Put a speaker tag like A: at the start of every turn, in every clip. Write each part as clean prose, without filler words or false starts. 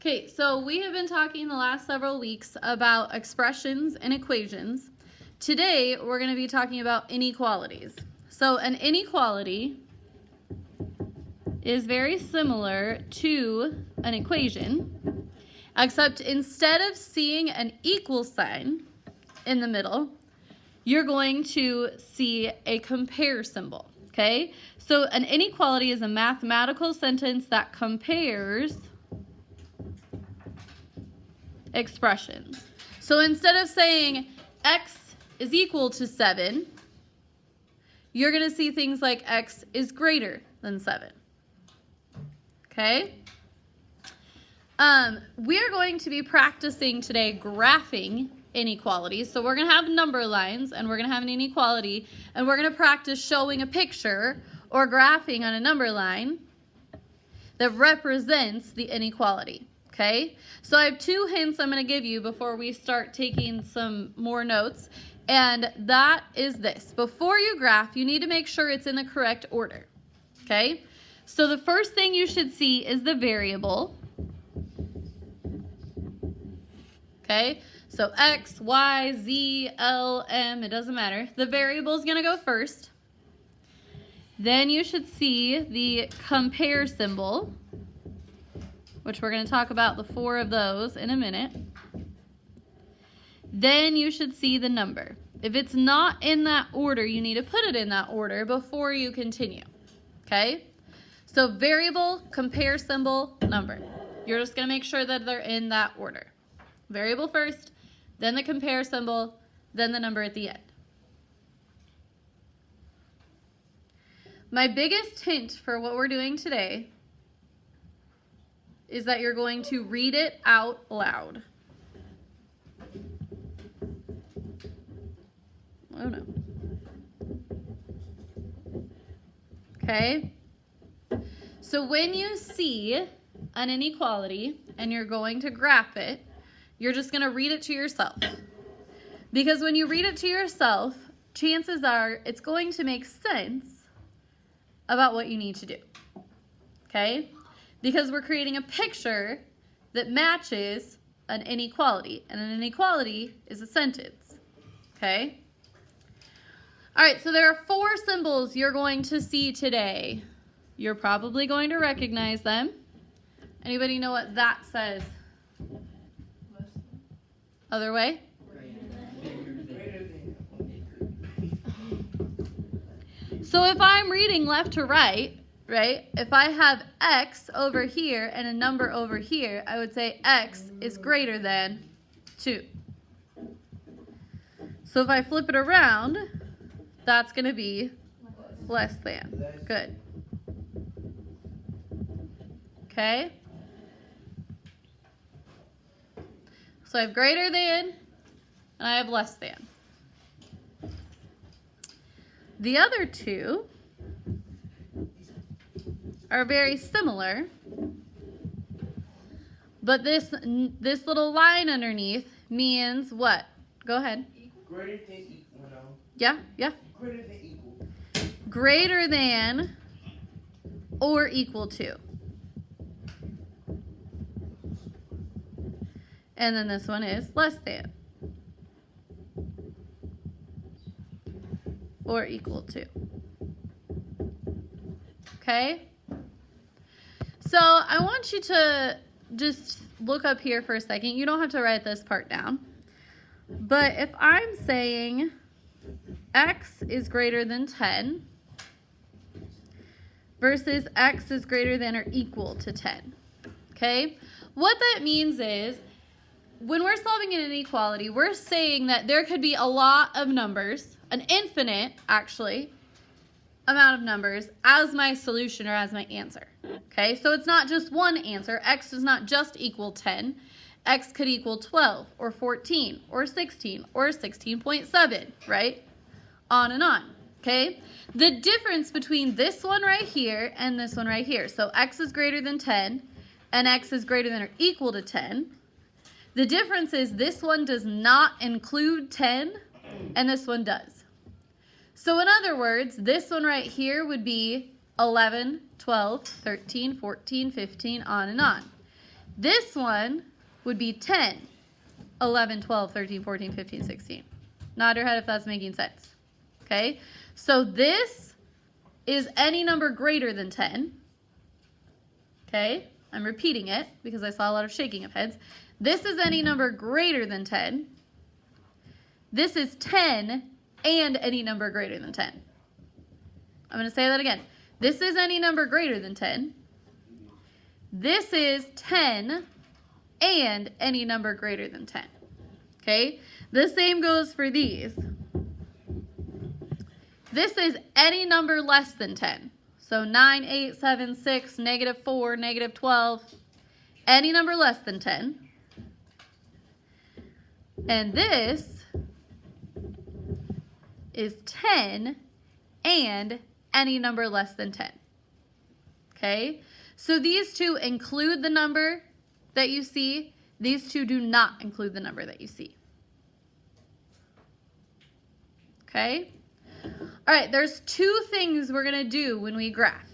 A: Okay, so we have been talking the last several weeks about expressions and equations. Today, we're going to be talking about inequalities. So an inequality is very similar to an equation, except instead of seeing an equal sign in the middle, you're going to see a compare symbol, okay? So an inequality is a mathematical sentence that compares expressions. So instead of saying x is equal to 7, you're going to see things like x is greater than 7. Okay? We're going to be practicing today graphing inequalities. So we're going to have number lines and we're going to have an inequality, and we're going to practice showing a picture or graphing on a number line that represents the inequality. Okay? So I have 2 hints I'm going to give you before we start taking some more notes, and that is this. Before you graph, you need to make sure it's in the correct order. Okay? So the first thing you should see is the variable. Okay? So X, Y, Z, L, M, it doesn't matter. The variable is going to go first. Then you should see the compare symbol, which we're going to talk about the 4 of those in a minute. Then you should see the number. If it's not in that order, you need to put it in that order before you continue. Okay? So variable, compare symbol, number. You're just going to make sure that they're in that order. Variable first, then the compare symbol, then the number at the end. My biggest hint for what we're doing today is that you're going to read it out loud. Oh no. Okay? So when you see an inequality and you're going to graph it, you're just going to read it to yourself. Because when you read it to yourself, chances are it's going to make sense about what you need to do. Okay? Because we're creating a picture that matches an inequality. And an inequality is a sentence. Okay? All right, so there are 4 symbols you're going to see today. You're probably going to recognize them. Anybody know what that says? Other way? So if I'm reading left to right, if I have x over here and a number over here, I would say x is greater than 2. So if I flip it around, that's going to be less than. Good. Okay? So I have greater than and I have less than. The other 2 are very similar, but this little line underneath means what? Go ahead.
B: Greater than equal. No.
A: Yeah.
B: Greater than equal.
A: Greater than or equal to. And then this one is less than or equal to. Okay? So I want you to just look up here for a second. You don't have to write this part down. But if I'm saying x is greater than 10 versus x is greater than or equal to 10, okay? What that means is when we're solving an inequality, we're saying that there could be a lot of numbers, an infinite, actually, amount of numbers as my solution or as my answer. Okay, so it's not just one answer. X does not just equal 10. X could equal 12 or 14 or 16 or 16.7, right? On and on, okay? The difference between this one right here and this one right here, so X is greater than 10 and X is greater than or equal to 10. The difference is this one does not include 10 and this one does. So in other words, this one right here would be 11, 12, 13, 14, 15, on and on. This one would be 10, 11, 12, 13, 14, 15, 16. Nod your head if that's making sense. Okay? So this is any number greater than 10. Okay? I'm repeating it because I saw a lot of shaking of heads. This is any number greater than 10. This is 10 and any number greater than 10. I'm going to say that again. This is any number greater than 10. This is 10 and any number greater than 10. Okay? The same goes for these. This is any number less than 10. So 9, 8, 7, 6, negative 4, negative 12. Any number less than 10. And this is 10 and any number less than 10. Okay? So these two include the number that you see. These two do not include the number that you see. Okay? All right, there's two things we're going to do when we graph.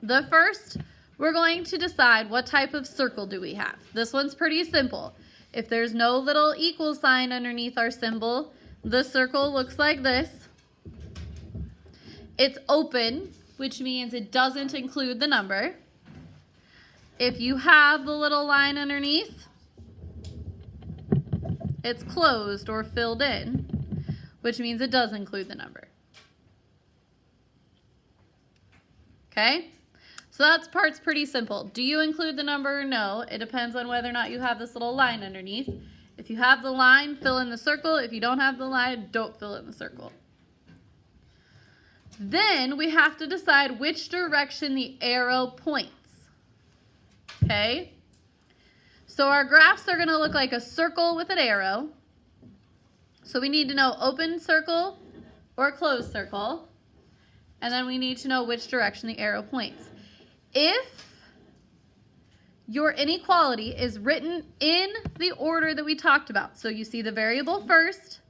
A: The first, we're going to decide what type of circle do we have. This one's pretty simple. If there's no little equal sign underneath our symbol, the circle looks like this. It's open, which means it doesn't include the number. If you have the little line underneath, it's closed or filled in, which means it does include the number. Okay? So that part's pretty simple. Do you include the number or no? It depends on whether or not you have this little line underneath. If you have the line, fill in the circle. If you don't have the line, don't fill in the circle. Then we have to decide which direction the arrow points. Okay? So our graphs are going to look like a circle with an arrow. So we need to know open circle or closed circle. And then we need to know which direction the arrow points. If your inequality is written in the order that we talked about, so you see the variable first,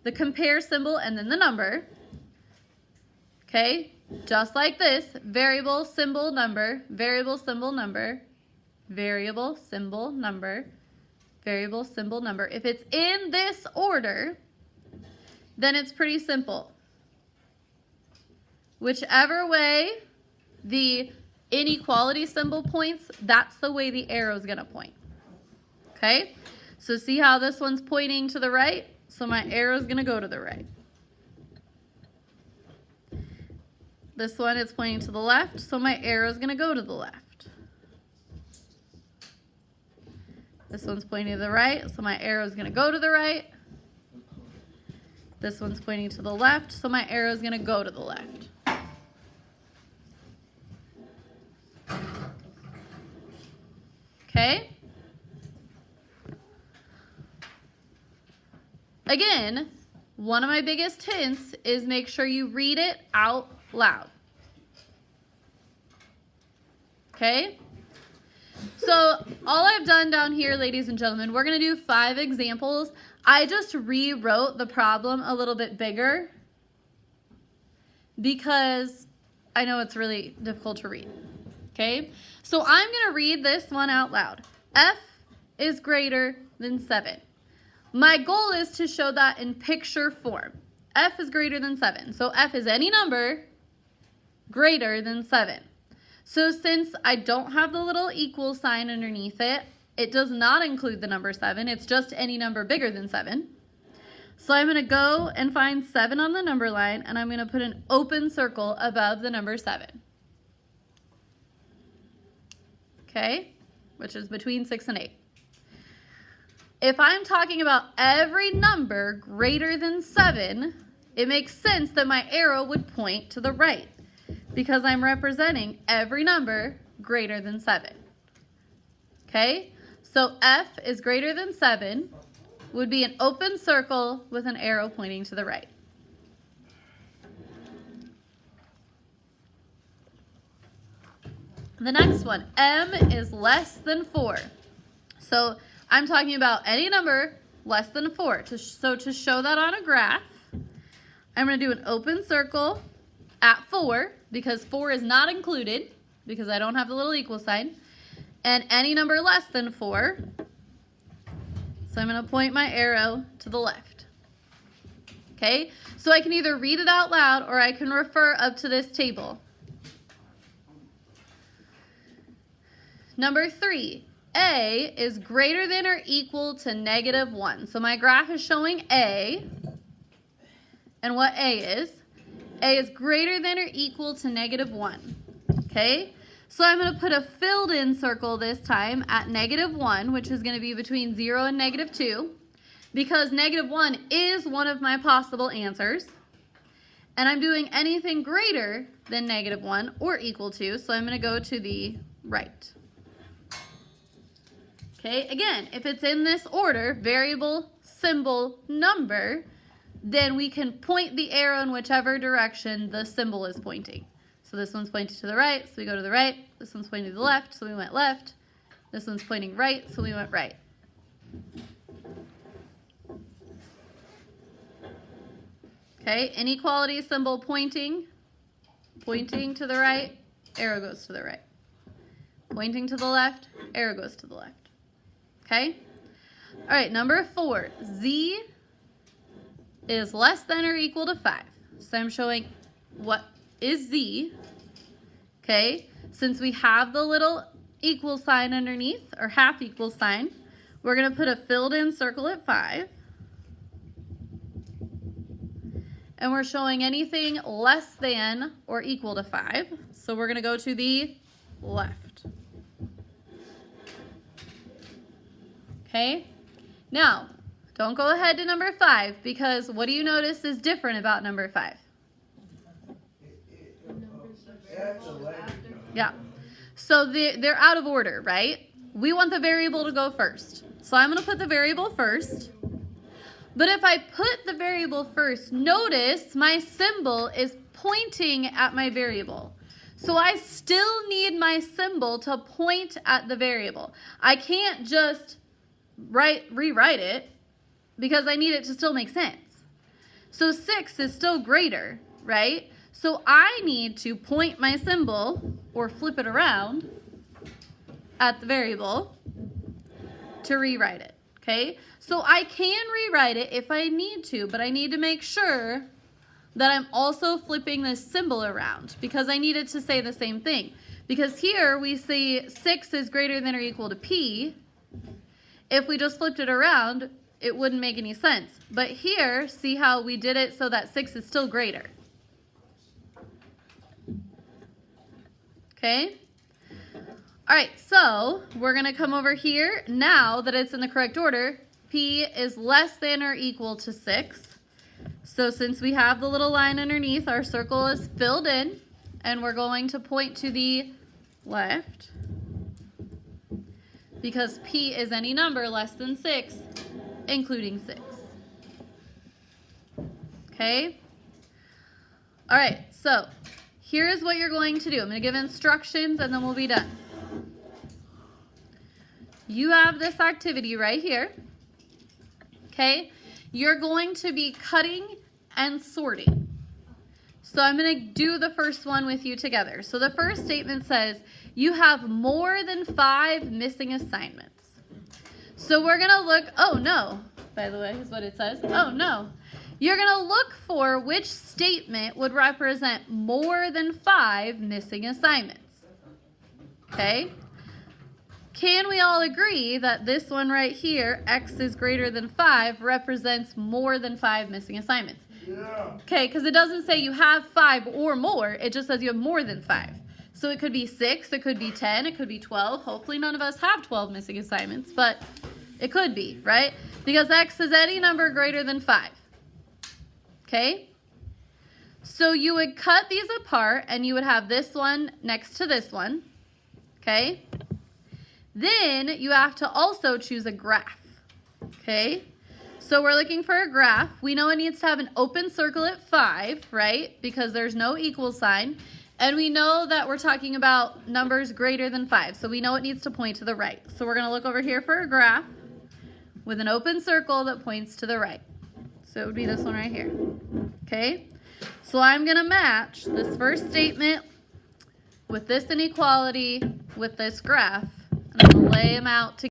A: the compare symbol, and then the number. Okay, just like this, variable, symbol, number, variable, symbol, number, variable, symbol, number, variable, symbol, number. If it's in this order, then it's pretty simple. Whichever way the inequality symbol points, that's the way the arrow is going to point. Okay, so see how this one's pointing to the right? So my arrow is going to go to the right. This one is pointing to the left, so my arrow is going to go to the left. This one's pointing to the right, so my arrow is going to go to the right. This one's pointing to the left, so my arrow is going to go to the left. Okay? Again, one of my biggest hints is make sure you read it out loud. Okay? So all I've done down here, ladies and gentlemen, we're going to do 5 examples. I just rewrote the problem a little bit bigger because I know it's really difficult to read. Okay? So I'm going to read this one out loud. F is greater than 7. My goal is to show that in picture form. F is greater than 7. So F is any number greater than 7. So since I don't have the little equal sign underneath it, it does not include the number 7. It's just any number bigger than 7. So I'm going to go and find 7 on the number line, and I'm going to put an open circle above the number 7. Okay? Which is between 6 and 8. If I'm talking about every number greater than 7, it makes sense that my arrow would point to the right because I'm representing every number greater than 7. Okay? So F is greater than 7 would be an open circle with an arrow pointing to the right. The next one, M is less than 4. So I'm talking about any number less than 4. So to show that on a graph, I'm going to do an open circle at 4 because 4 is not included because I don't have the little equal sign. and any number less than 4. So I'm going to point my arrow to the left. Okay, so I can either read it out loud or I can refer up to this table. Number 3, A is greater than or equal to -1. So my graph is showing A, and what A is greater than or equal to -1. Okay, so I'm going to put a filled in circle this time at -1, which is going to be between 0 and -2, because -1 is one of my possible answers, and I'm doing anything greater than -1 or equal to, so I'm going to go to the right. Okay, again, if it's in this order, variable, symbol, number, then we can point the arrow in whichever direction the symbol is pointing. So this one's pointing to the right, so we go to the right. This one's pointing to the left, so we went left. This one's pointing right, so we went right. Okay, inequality symbol pointing to the right, arrow goes to the right. Pointing to the left, arrow goes to the left. Okay? All right, number 4, Z is less than or equal to 5. So I'm showing what is Z. Okay, since we have the little equal sign underneath, or half equal sign, we're going to put a filled in circle at 5. And we're showing anything less than or equal to 5. So we're going to go to the left. Okay, now don't go ahead to number 5, because what do you notice is different about number 5? Yeah, so they're out of order, right? We want the variable to go first. So I'm going to put the variable first. But if I put the variable first, notice my symbol is pointing at my variable. So I still need my symbol to point at the variable. I can't just rewrite it, because I need it to still make sense. So 6 is still greater, right? So I need to point my symbol, or flip it around, at the variable to rewrite it, okay? So I can rewrite it if I need to, but I need to make sure that I'm also flipping this symbol around, because I need it to say the same thing. Because here we see 6 is greater than or equal to P. If we just flipped it around, it wouldn't make any sense. But here, see how we did it so that 6 is still greater. Okay? All right, so we're going to come over here. Now that it's in the correct order, P is less than or equal to 6. So since we have the little line underneath, our circle is filled in, and we're going to point to the left, because P is any number less than 6, including 6. Okay? All right, so here is what you're going to do. I'm going to give instructions, and then we'll be done. You have this activity right here. Okay? You're going to be cutting and sorting. So I'm going to do the first one with you together. So the first statement says, you have more than 5 missing assignments. So we're going to look, oh no, by the way, is what it says. Oh no. You're going to look for which statement would represent more than 5 missing assignments. Okay? Can we all agree that this one right here, x is greater than 5, represents more than 5 missing assignments? Yeah. Okay, because it doesn't say you have 5 or more, it just says you have more than 5. So it could be 6, it could be 10, it could be 12. Hopefully none of us have 12 missing assignments, but it could be, right? Because x is any number greater than 5. Okay? So you would cut these apart, and you would have this one next to this one. Okay? Then you have to also choose a graph. Okay? So we're looking for a graph. We know it needs to have an open circle at 5, right? Because there's no equal sign. And we know that we're talking about numbers greater than 5. So we know it needs to point to the right. So we're going to look over here for a graph with an open circle that points to the right. So it would be this one right here. Okay? So I'm going to match this first statement with this inequality with this graph. And I'm going to lay them out together.